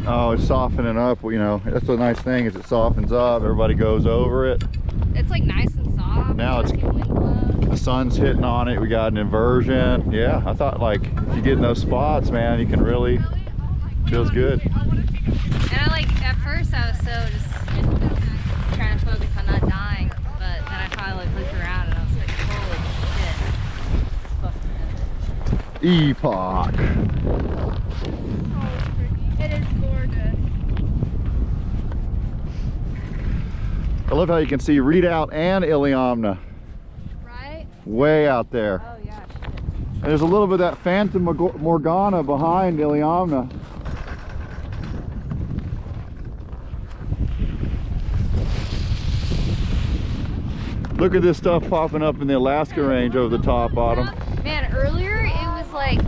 Oh, it's softening up, you know. That's the nice thing, is it softens up. Everybody goes over it. It's like nice and soft. Now it's, the sun's hitting on it. We got an inversion. Yeah, I thought, like, if you get in those spots, man, you can really, feels good. And I like, at first I was so just trying to focus on not dying, but then I finally like looked around and I was like, holy shit. Epoch. It is gorgeous. I love how you can see Redoubt and Iliamna Right? way out there. Oh yeah, shit. And there's a little bit of that Phantom Morgana behind Iliamna. Look at this stuff popping up in the Alaska range over the top, Autumn. Man, earlier it was like